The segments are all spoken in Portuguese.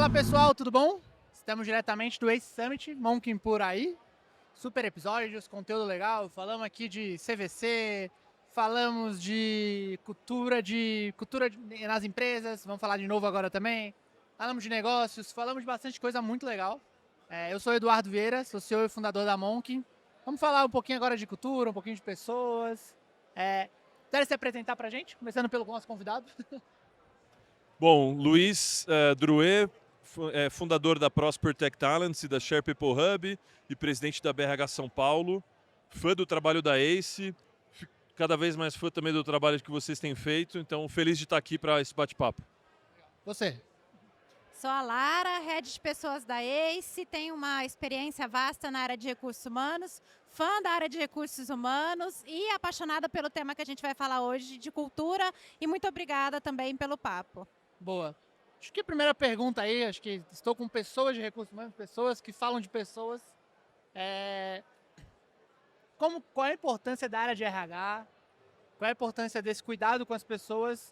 Fala pessoal, tudo bom? Estamos diretamente do Ace Summit, Monking por aí. Super episódios, conteúdo legal. Falamos aqui de CVC, falamos de nas empresas, vamos falar de novo agora também. Falamos de negócios, falamos de bastante coisa muito legal. Eu sou o Eduardo Vieira, sou CEO e fundador da Monking. Vamos falar um pouquinho agora de cultura, um pouquinho de pessoas. Quer se apresentar pra gente? Começando pelo nosso convidado. Bom, Luiz Drouet, fundador da Prosper Tech Talents e da Share People Hub e presidente da BRH São Paulo, fã do trabalho da ACE, cada vez mais fã também do trabalho que vocês têm feito, então feliz de estar aqui para esse bate-papo. Você. Sou a Lara, Head de Pessoas da ACE, tenho uma experiência vasta na área de recursos humanos, fã da área de recursos humanos e apaixonada pelo tema que a gente vai falar hoje, de cultura, e muito obrigada também pelo papo. Boa. Acho que a primeira pergunta aí, acho que estou com pessoas de recursos humanos, pessoas que falam de pessoas. Qual é a importância da área de RH? Qual é a importância desse cuidado com as pessoas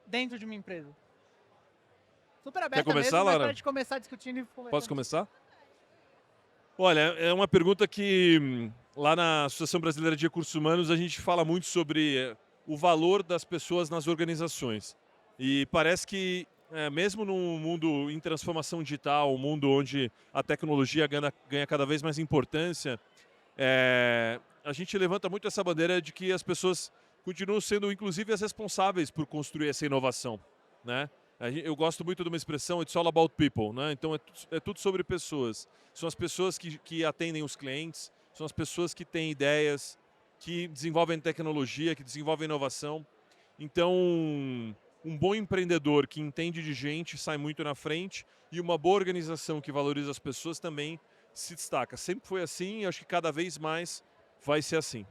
dentro de uma empresa? Super aberta. Quer começar, mesmo, Lara? mas pra gente começar discutindo e conversando. Posso começar? Olha, é uma pergunta que lá na Associação Brasileira de Recursos Humanos a gente fala muito sobre o valor das pessoas nas organizações. E parece que, mesmo num mundo em transformação digital, um mundo onde a tecnologia ganha cada vez mais importância, a gente levanta muito essa bandeira de que as pessoas continuam sendo, inclusive, as responsáveis por construir essa inovação, né? Eu gosto muito de uma expressão, it's all about people, né? Então é tudo sobre pessoas. São as pessoas que atendem os clientes, são as pessoas que têm ideias, que desenvolvem tecnologia, que desenvolvem inovação. Então, um bom empreendedor que entende de gente sai muito na frente, e uma boa organização que valoriza as pessoas também se destaca. Sempre foi assim e acho que cada vez mais vai ser assim.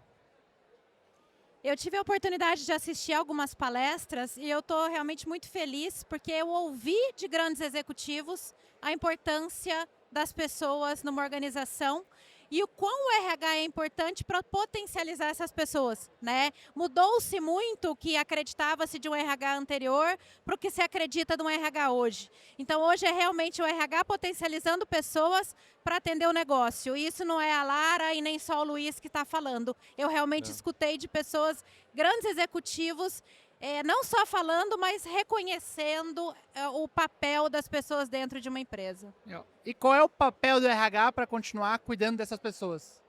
Eu tive a oportunidade de assistir algumas palestras e eu estou realmente muito feliz porque eu ouvi de grandes executivos a importância das pessoas numa organização e o quão o RH é importante para potencializar essas pessoas, né? Mudou-se muito o que acreditava-se de um RH anterior para o que se acredita de um RH hoje. Então, hoje é realmente o RH potencializando pessoas para atender o negócio. E isso não é a Lara e nem só o Luiz que está falando. Eu realmente escutei de pessoas, grandes executivos, não só falando, mas reconhecendo o papel das pessoas dentro de uma empresa. E qual é o papel do RH para continuar cuidando dessas pessoas?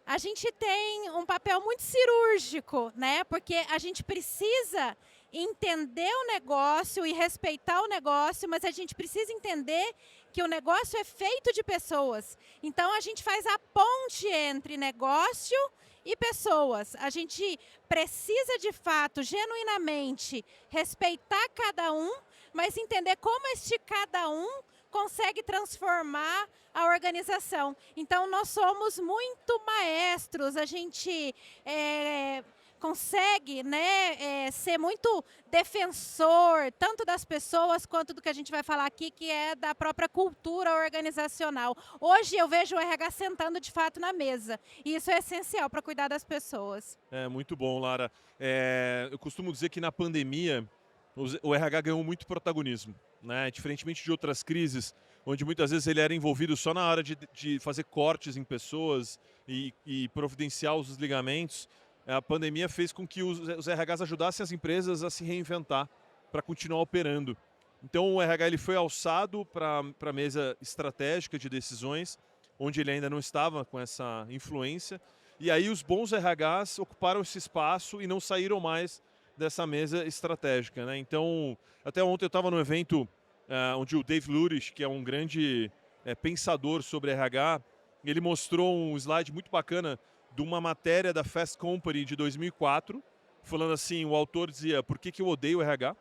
A gente tem um papel muito cirúrgico, né? Porque a gente precisa entender o negócio e respeitar o negócio, mas a gente precisa entender que o negócio é feito de pessoas. Então, a gente faz a ponte entre negócio e pessoas. A gente precisa, de fato, genuinamente, respeitar cada um, mas entender como este cada um consegue transformar a organização. Então, nós somos muito maestros, a gente consegue, né, ser muito defensor, tanto das pessoas quanto do que a gente vai falar aqui, que é da própria cultura organizacional. Hoje eu vejo o RH sentando de fato na mesa, e isso é essencial para cuidar das pessoas. Muito bom, Lara. Eu costumo dizer que na pandemia o RH ganhou muito protagonismo, né? Diferentemente de outras crises, onde muitas vezes ele era envolvido só na hora de fazer cortes em pessoas e providenciar os desligamentos. A pandemia fez com que os RHs ajudassem as empresas a se reinventar para continuar operando. Então o RH ele foi alçado para a mesa estratégica de decisões, onde ele ainda não estava com essa influência. E aí os bons RHs ocuparam esse espaço e não saíram mais dessa mesa estratégica, né? Então, até ontem eu estava no evento onde o Dave Lurich, que é um grande pensador sobre RH, ele mostrou um slide muito bacana de uma matéria da Fast Company de 2004, falando assim, o autor dizia, por que eu odeio o RH?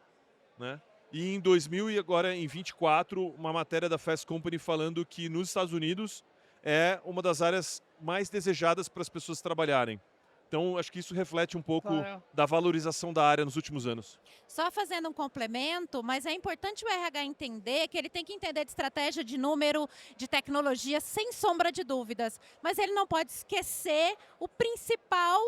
Né? E em 2000 e agora em 24, uma matéria da Fast Company falando que nos Estados Unidos é uma das áreas mais desejadas para as pessoas trabalharem. Então, acho que isso reflete um pouco da valorização da área nos últimos anos. Só fazendo um complemento, mas é importante o RH entender que ele tem que entender de estratégia, de número, de tecnologia, sem sombra de dúvidas. Mas ele não pode esquecer o principal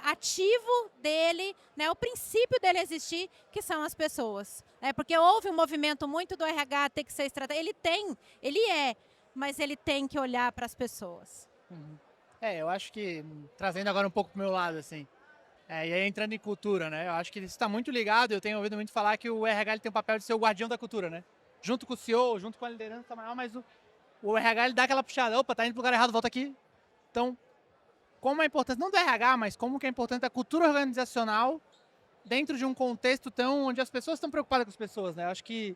ativo dele, né, o princípio dele existir, que são as pessoas. Porque houve um movimento muito do RH ter que ser estratégico. Mas ele tem que olhar para as pessoas. Eu acho que, trazendo agora um pouco pro meu lado, assim, e aí entrando em cultura, né, eu acho que isso está muito ligado, eu tenho ouvido muito falar que o RH ele tem o papel de ser o guardião da cultura, né, junto com o CEO, junto com a liderança maior, mas o RH ele dá aquela puxada, opa, tá indo pro lugar errado, volta aqui. Então, como é importante, não do RH, mas como que é importante a cultura organizacional dentro de um contexto onde as pessoas estão preocupadas com as pessoas, né, eu acho que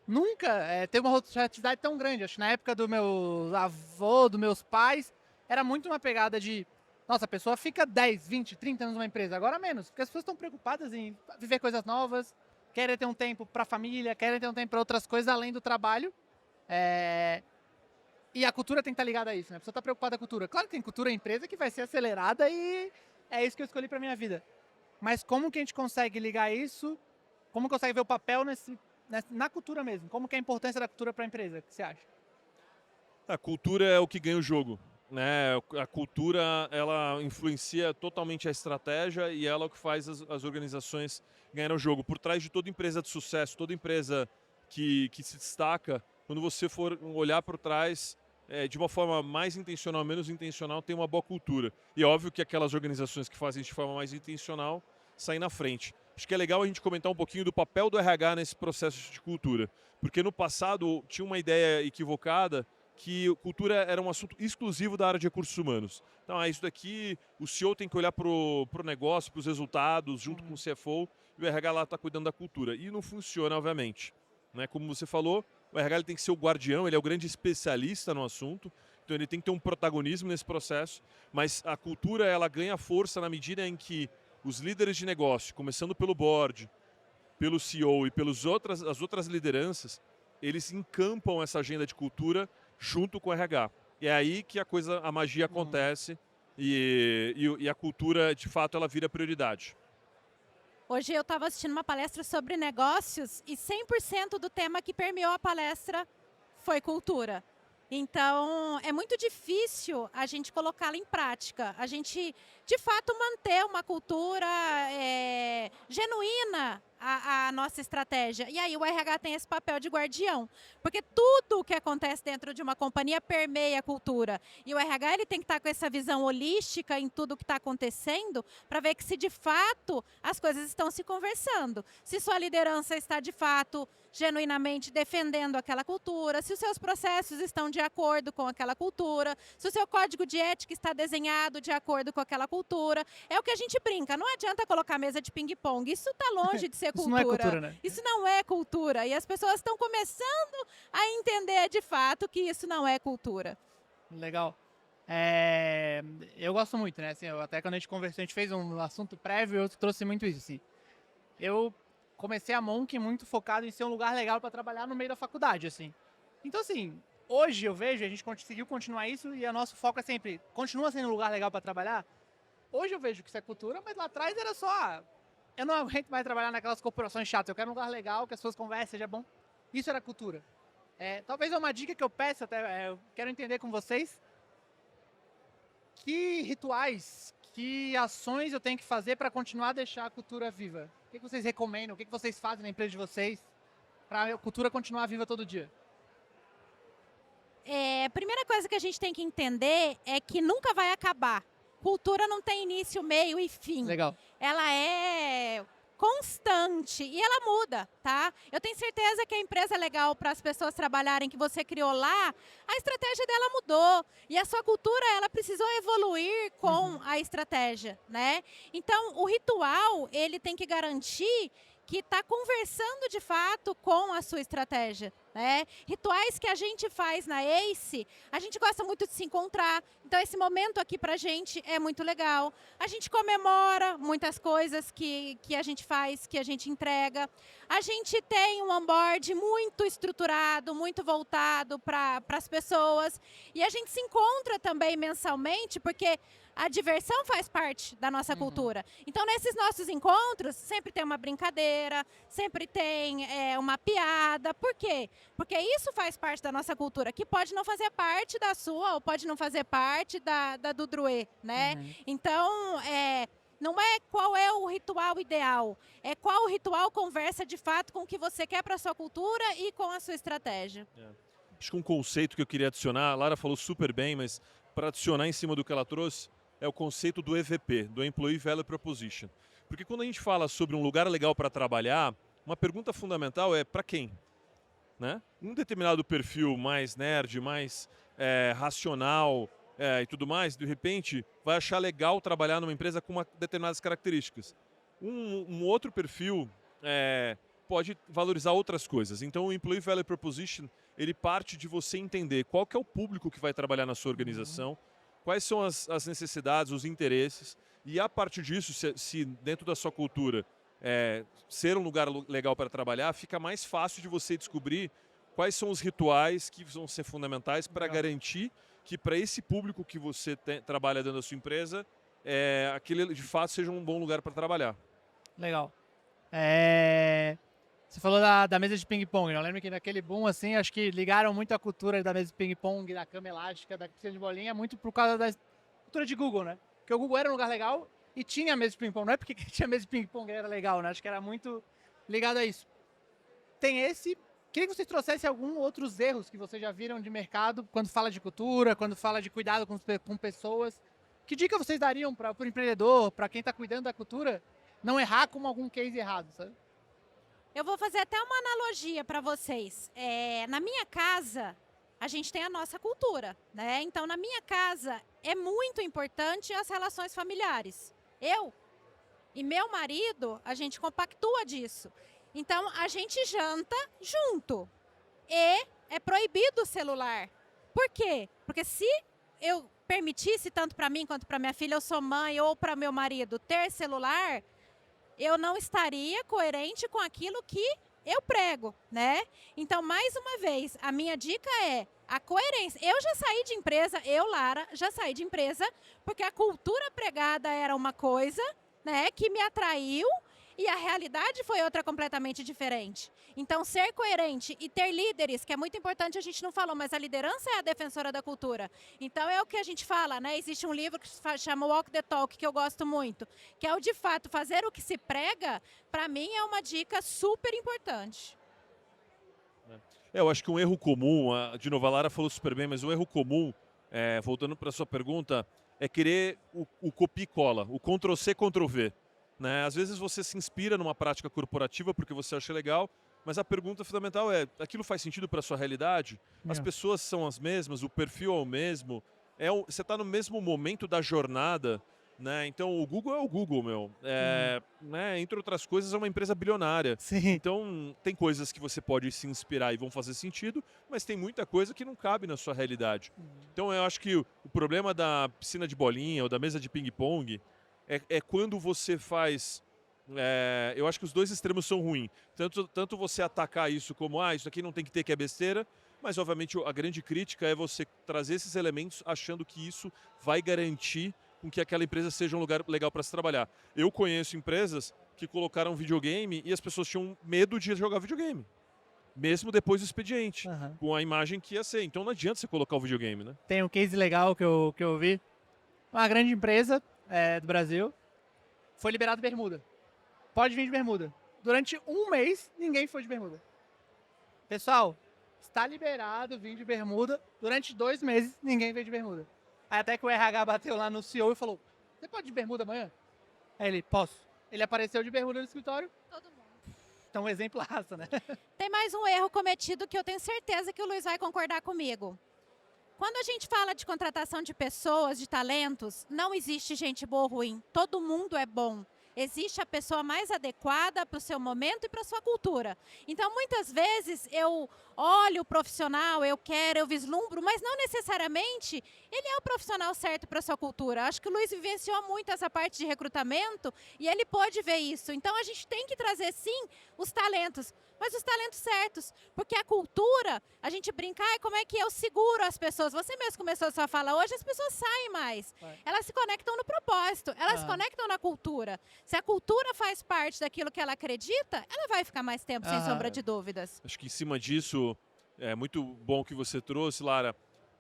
nunca teve uma rotatividade tão grande, acho que na época do meu avô, dos meus pais, era muito uma pegada de, nossa, a pessoa fica 10, 20, 30 anos numa empresa, agora menos, porque as pessoas estão preocupadas em viver coisas novas, querem ter um tempo para a família, querem ter um tempo para outras coisas além do trabalho. E a cultura tem que estar ligada a isso, né? A pessoa está preocupada com a cultura. Claro que tem cultura em empresa que vai ser acelerada e é isso que eu escolhi para minha vida. Mas como que a gente consegue ligar isso? Como consegue ver o papel na cultura mesmo? Como que é a importância da cultura para a empresa? O que você acha? A cultura é o que ganha o jogo, né? A cultura, ela influencia totalmente a estratégia e ela é o que faz as organizações ganharem o jogo. Por trás de toda empresa de sucesso, toda empresa que se destaca, quando você for olhar por trás, de uma forma mais intencional, menos intencional, tem uma boa cultura. E é óbvio que aquelas organizações que fazem isso de forma mais intencional saem na frente. Acho que é legal a gente comentar um pouquinho do papel do RH nesse processo de cultura. Porque no passado tinha uma ideia equivocada que cultura era um assunto exclusivo da área de recursos humanos. Então, isso daqui, o CEO tem que olhar para o negócio, para os resultados, junto com o CFO, e o RH lá está cuidando da cultura. E não funciona, obviamente. Né? Como você falou, o RH ele tem que ser o guardião, ele é o grande especialista no assunto, então ele tem que ter um protagonismo nesse processo, mas a cultura ela ganha força na medida em que os líderes de negócio, começando pelo board, pelo CEO e as outras lideranças, eles encampam essa agenda de cultura junto com o RH. E é aí que a magia acontece e a cultura, de fato, ela vira prioridade. Hoje eu estava assistindo uma palestra sobre negócios e 100% do tema que permeou a palestra foi cultura. Então, é muito difícil a gente colocá-la em prática. A gente, de fato, manter uma cultura genuína a nossa estratégia. E aí o RH tem esse papel de guardião. Porque tudo o que acontece dentro de uma companhia permeia a cultura. E o RH ele tem que estar com essa visão holística em tudo o que está acontecendo para ver que se de fato as coisas estão se conversando. Se sua liderança está de fato genuinamente defendendo aquela cultura, se os seus processos estão de acordo com aquela cultura, se o seu código de ética está desenhado de acordo com aquela cultura. É o que a gente brinca, não adianta colocar mesa de ping-pong, isso está longe de ser cultura. Isso não é cultura, né? Isso não é cultura. E as pessoas estão começando a entender de fato que isso não é cultura. Legal. Eu gosto muito, né? Assim, até quando a gente conversou, a gente fez um assunto prévio, eu trouxe muito isso, assim. Eu comecei a Monk muito focado em ser um lugar legal para trabalhar no meio da faculdade, assim. Então, assim, hoje eu vejo, a gente conseguiu continuar isso e o nosso foco é sempre, continua sendo um lugar legal para trabalhar. Hoje eu vejo que isso é cultura, mas lá atrás era só, eu não aguento mais trabalhar naquelas corporações chatas, eu quero um lugar legal, que as pessoas conversem, seja bom. Isso era cultura. Talvez é uma dica que eu peço, até eu quero entender com vocês, que rituais, que ações eu tenho que fazer para continuar a deixar a cultura viva? O que vocês recomendam? O que vocês fazem na empresa de vocês para a cultura continuar viva todo dia? A primeira coisa que a gente tem que entender é que nunca vai acabar. Cultura não tem início, meio e fim. Legal. Ela é constante e ela muda, tá? Eu tenho certeza que a empresa é legal para as pessoas trabalharem que você criou lá, a estratégia dela mudou e a sua cultura ela precisou evoluir com a estratégia, né? Então, o ritual, ele tem que garantir que está conversando de fato com a sua estratégia, né? Rituais que a gente faz na ACE, a gente gosta muito de se encontrar, então esse momento aqui pra gente é muito legal. A gente comemora muitas coisas que a gente faz, que a gente entrega. A gente tem um onboard muito estruturado, muito voltado para as pessoas. E a gente se encontra também mensalmente, porque A diversão faz parte da nossa cultura. Então, nesses nossos encontros, sempre tem uma brincadeira, sempre tem uma piada. Por quê? Porque isso faz parte da nossa cultura, que pode não fazer parte da sua ou pode não fazer parte da do Druê, né? Então, não é qual é o ritual ideal, é qual o ritual conversa de fato com o que você quer para a sua cultura e com a sua estratégia. Acho que um conceito que eu queria adicionar, a Lara falou super bem, mas para adicionar em cima do que ela trouxe, é o conceito do EVP, do Employee Value Proposition. Porque quando a gente fala sobre um lugar legal para trabalhar, uma pergunta fundamental é para quem? Né? Um determinado perfil mais nerd, mais racional e tudo mais, de repente vai achar legal trabalhar numa empresa com determinadas características. Um outro perfil pode valorizar outras coisas. Então o Employee Value Proposition, ele parte de você entender qual que é o público que vai trabalhar na sua organização, quais são as necessidades, os interesses, e a partir disso, se dentro da sua cultura ser um lugar legal para trabalhar, fica mais fácil de você descobrir quais são os rituais que vão ser fundamentais para garantir que para esse público que você trabalha dentro da sua empresa, aquele de fato seja um bom lugar para trabalhar. Legal. Você falou da mesa de ping-pong, né? Eu lembro que naquele boom, assim, acho que ligaram muito a cultura da mesa de ping-pong, da cama elástica, da piscina de bolinha, muito por causa da cultura de Google, né? Porque o Google era um lugar legal e tinha mesa de ping-pong. Não é porque tinha mesa de ping-pong era legal, né? Acho que era muito ligado a isso. Tem esse... Queria que vocês trouxessem alguns outros erros que vocês já viram de mercado quando fala de cultura, quando fala de cuidado com pessoas. Que dica vocês dariam para o empreendedor, para quem está cuidando da cultura, não errar com algum case errado, sabe? Eu vou fazer até uma analogia para vocês. Na minha casa, a gente tem a nossa cultura, né? Então, na minha casa, é muito importante as relações familiares. Eu e meu marido, a gente compactua disso. Então, a gente janta junto. E é proibido o celular. Por quê? Porque se eu permitisse, tanto para mim quanto para minha filha, eu sou mãe, ou para meu marido, ter celular, eu não estaria coerente com aquilo que eu prego, né? Então, mais uma vez, a minha dica é a coerência. Eu já saí de empresa, Lara, já saí de empresa, porque a cultura pregada era uma coisa, né, que me atraiu e a realidade foi outra completamente diferente. Então, ser coerente e ter líderes, que é muito importante, a gente não falou, mas a liderança é a defensora da cultura. Então, é o que a gente fala, né? Existe um livro que se chama Walk the Talk, que eu gosto muito, que é o, de fato, fazer o que se prega, para mim, é uma dica super importante. Eu acho que um erro comum, de novo, a Lara falou super bem, mas um erro comum, voltando para a sua pergunta, é querer o copia e cola, o Ctrl-C, Ctrl-V. Né? Às vezes você se inspira numa prática corporativa porque você acha legal, mas a pergunta fundamental é, aquilo faz sentido para a sua realidade? As pessoas são as mesmas, o perfil é o mesmo, você está no mesmo momento da jornada, né? Então o Google é o Google, meu. Né? Entre outras coisas, é uma empresa bilionária. Sim. Então tem coisas que você pode se inspirar e vão fazer sentido, mas tem muita coisa que não cabe na sua realidade. Então eu acho que o problema da piscina de bolinha ou da mesa de ping-pong é quando você faz... eu acho que os dois extremos são ruins. Tanto você atacar isso como, isso aqui não tem que ter, que é besteira, mas obviamente a grande crítica é você trazer esses elementos achando que isso vai garantir com que aquela empresa seja um lugar legal para se trabalhar. Eu conheço empresas que colocaram videogame e as pessoas tinham medo de jogar videogame. Mesmo depois do expediente, com a imagem que ia ser. Então não adianta você colocar o videogame, né? Tem um case legal que eu vi. Uma grande empresa do Brasil foi liberado bermuda. Pode vir de bermuda. Durante um mês, ninguém foi de bermuda. Pessoal, está liberado vir de bermuda. Durante 2 meses, ninguém veio de bermuda. Aí até que o RH bateu lá no CEO e falou, você pode ir de bermuda amanhã? Aí ele, posso. Ele apareceu de bermuda no escritório. Todo mundo. Então, um exemplaço, né? Tem mais um erro cometido que eu tenho certeza que o Luiz vai concordar comigo. Quando a gente fala de contratação de pessoas, de talentos, não existe gente boa ou ruim. Todo mundo é bom. Existe a pessoa mais adequada para o seu momento e para a sua cultura. Então, muitas vezes, eu olho o profissional, eu vislumbro, mas não necessariamente ele é o profissional certo para a sua cultura. Acho que o Luiz vivenciou muito essa parte de recrutamento e ele pôde ver isso. Então, a gente tem que trazer, sim, os talentos. mas os talentos certos. Porque a cultura, a gente brinca, como é que eu seguro as pessoas? Você mesmo começou a sua fala hoje, as pessoas saem mais. Elas se conectam no propósito, elas se conectam na cultura. Se a cultura faz parte daquilo que ela acredita, ela vai ficar mais tempo, sem sombra de dúvidas. Acho que em cima disso, é muito bom que você trouxe, Lara.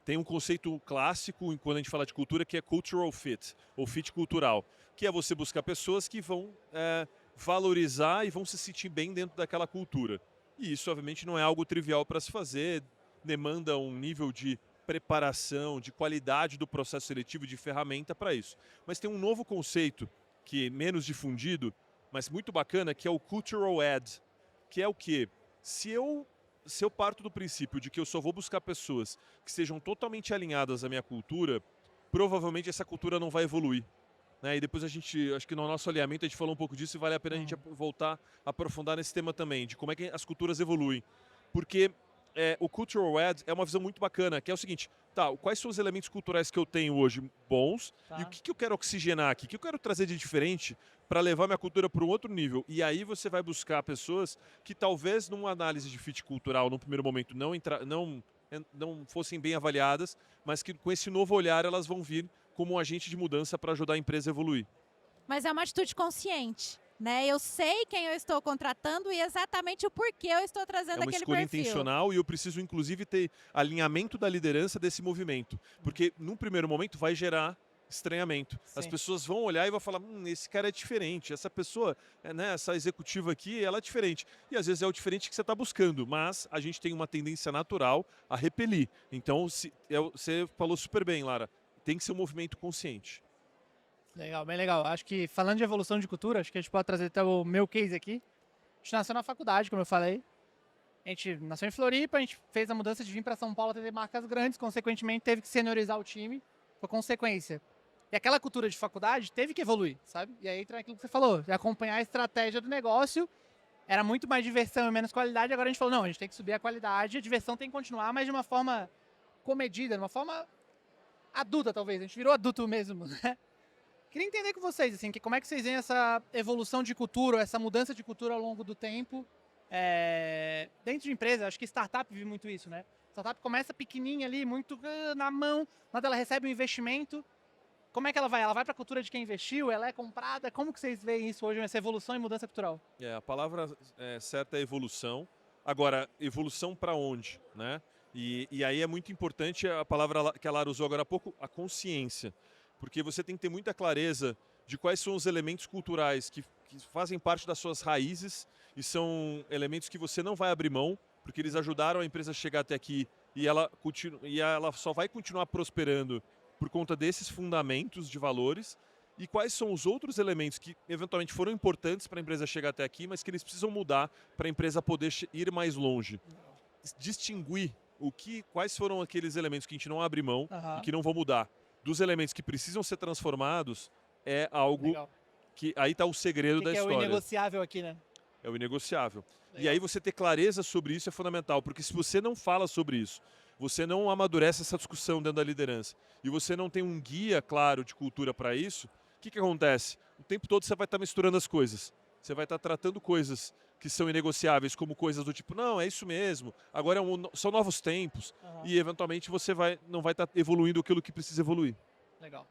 Tem um conceito clássico quando a gente fala de cultura que é cultural fit, ou fit cultural, que é você buscar pessoas que vão valorizar e vão se sentir bem dentro daquela cultura. E isso, obviamente, não é algo trivial para se fazer, demanda um nível de preparação, de qualidade do processo seletivo, de ferramenta para isso. Mas tem um novo conceito, que é menos difundido, mas muito bacana, que é o cultural add, que é o quê? Se eu parto do princípio de que eu só vou buscar pessoas que sejam totalmente alinhadas à minha cultura, provavelmente essa cultura não vai evoluir. Né? E depois acho que no nosso alinhamento a gente falou um pouco disso e vale a pena a gente voltar a aprofundar nesse tema também, de como é que as culturas evoluem. Porque o Cultural Add é uma visão muito bacana, que é o seguinte, quais são os elementos culturais que eu tenho hoje bons e o que eu quero oxigenar aqui, o que eu quero trazer de diferente para levar minha cultura para um outro nível. E aí você vai buscar pessoas que talvez numa análise de fit cultural, no primeiro momento, não fossem bem avaliadas, mas que com esse novo olhar elas vão vir como um agente de mudança para ajudar a empresa a evoluir. Mas é uma atitude consciente. Né? Eu sei quem eu estou contratando e exatamente o porquê eu estou trazendo aquele perfil. É uma escolha intencional e eu preciso, inclusive, ter alinhamento da liderança desse movimento. Porque, num primeiro momento, vai gerar estranhamento. Sim. As pessoas vão olhar e vão falar, esse cara é diferente, essa pessoa, essa executiva aqui, ela é diferente. E, às vezes, é o diferente que você está buscando, mas a gente tem uma tendência natural a repelir. Então, você falou super bem, Lara, tem que ser um movimento consciente. Legal, bem legal. Acho que falando de evolução de cultura, acho que a gente pode trazer até o meu case aqui. A gente nasceu na faculdade, como eu falei. A gente nasceu em Floripa, a gente fez a mudança de vir para São Paulo atender marcas grandes, consequentemente teve que seniorizar o time, por consequência. E aquela cultura de faculdade teve que evoluir, sabe? E aí entra aquilo que você falou, de acompanhar a estratégia do negócio. Era muito mais diversão e menos qualidade, agora a gente falou, não, a gente tem que subir a qualidade, a diversão tem que continuar, mas de uma forma comedida, de uma forma adulta, talvez. A gente virou adulto mesmo, né? Queria entender com vocês, assim, como é que vocês veem essa evolução de cultura, essa mudança de cultura ao longo do tempo. Dentro de empresa, acho que startup vive muito isso, né? Startup começa pequenininha ali, muito na mão, quando ela recebe um investimento. Como é que ela vai? Ela vai para a cultura de quem investiu? Ela é comprada? Como que vocês veem isso hoje, essa evolução e mudança cultural? A palavra certa é evolução. Agora, evolução para onde, né? E aí é muito importante a palavra que a Lara usou agora há pouco, a consciência. Porque você tem que ter muita clareza de quais são os elementos culturais que fazem parte das suas raízes e são elementos que você não vai abrir mão, porque eles ajudaram a empresa a chegar até aqui e ela só vai continuar prosperando por conta desses fundamentos de valores. E quais são os outros elementos que eventualmente foram importantes para a empresa chegar até aqui, mas que eles precisam mudar para a empresa poder ir mais longe. Distinguir quais foram aqueles elementos que a gente não abre mão e que não vão mudar. Dos elementos que precisam ser transformados é algo Legal. Que aí está o segredo da história. É o inegociável aqui, né? É o inegociável. Legal. E aí você ter clareza sobre isso é fundamental, porque se você não fala sobre isso, você não amadurece essa discussão dentro da liderança e você não tem um guia claro de cultura para isso, o que acontece? O tempo todo você vai estar misturando as coisas. Você vai estar tratando coisas que são inegociáveis como coisas do tipo, não, é isso mesmo, agora são novos tempos e eventualmente você não vai estar evoluindo aquilo que precisa evoluir. Legal.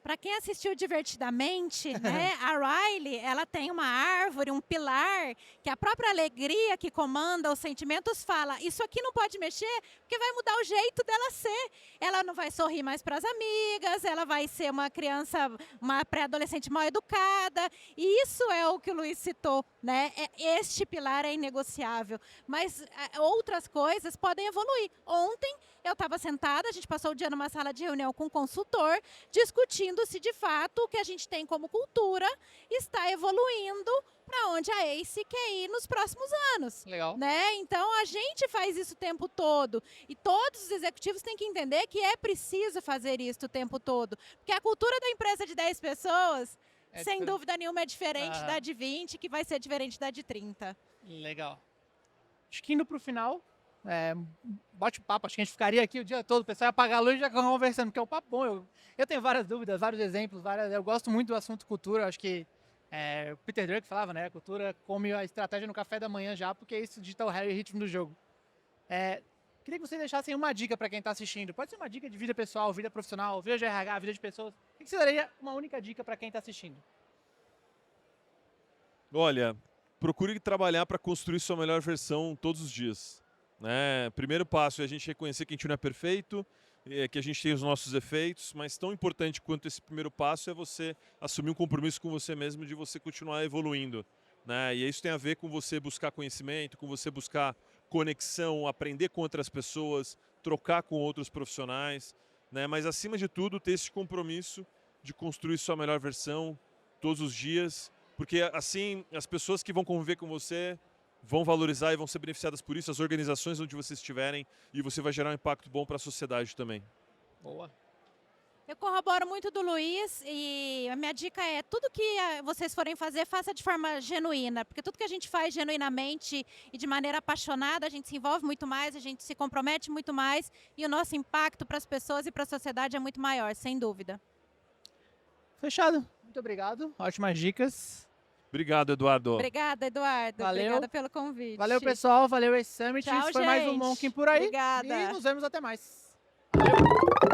Para quem assistiu Divertidamente, né, a Riley, ela tem uma árvore, um pilar, que a própria alegria que comanda os sentimentos fala, isso aqui não pode mexer, porque vai mudar o jeito dela ser. Ela não vai sorrir mais para as amigas, ela vai ser uma criança, uma pré-adolescente mal educada, e isso é o que o Luiz citou, né? Este pilar é inegociável, mas outras coisas podem evoluir. Ontem, eu estava sentada, a gente passou o dia numa sala de reunião com um consultor, discutindo se de fato o que a gente tem como cultura está evoluindo para onde a ACE quer ir nos próximos anos. Legal. Né? Então a gente faz isso o tempo todo e todos os executivos têm que entender que é preciso fazer isso o tempo todo. Porque a cultura da empresa de 10 pessoas, sem dúvida nenhuma, é diferente da de 20, que vai ser diferente da de 30. Legal. Acho que indo para o final... bote papo, acho que a gente ficaria aqui o dia todo, o pessoal ia apagar a luz e já conversando, porque é um papo bom, eu tenho várias dúvidas, vários exemplos, eu gosto muito do assunto cultura, acho que O Peter Drucker falava, né? A cultura come a estratégia no café da manhã já, porque isso dita o ritmo do jogo. Queria que vocês deixassem uma dica para quem está assistindo. Pode ser uma dica de vida pessoal, vida profissional, vida de RH, vida de pessoas. O que você daria uma única dica para quem está assistindo? Olha, procure trabalhar para construir sua melhor versão todos os dias. Né? Primeiro passo é a gente reconhecer que a gente não é perfeito, que a gente tem os nossos efeitos, mas tão importante quanto esse primeiro passo é você assumir um compromisso com você mesmo de você continuar evoluindo. Né? E isso tem a ver com você buscar conhecimento, com você buscar conexão, aprender com outras pessoas, trocar com outros profissionais, né? Mas acima de tudo ter esse compromisso de construir sua melhor versão todos os dias, porque assim as pessoas que vão conviver com você vão valorizar e vão ser beneficiadas por isso, as organizações onde vocês estiverem, e você vai gerar um impacto bom para a sociedade também. Boa. Eu corroboro muito do Luiz e a minha dica é tudo que vocês forem fazer, faça de forma genuína, porque tudo que a gente faz genuinamente e de maneira apaixonada, a gente se envolve muito mais, a gente se compromete muito mais e o nosso impacto para as pessoas e para a sociedade é muito maior, sem dúvida. Fechado. Muito obrigado. Ótimas dicas. Obrigado, Eduardo. Obrigada, Eduardo. Valeu. Obrigada pelo convite. Valeu, pessoal. Valeu, esse Summit. Tchau, Isso foi mais um gente. Monkin por aí. Obrigada. E nos vemos até mais. Valeu.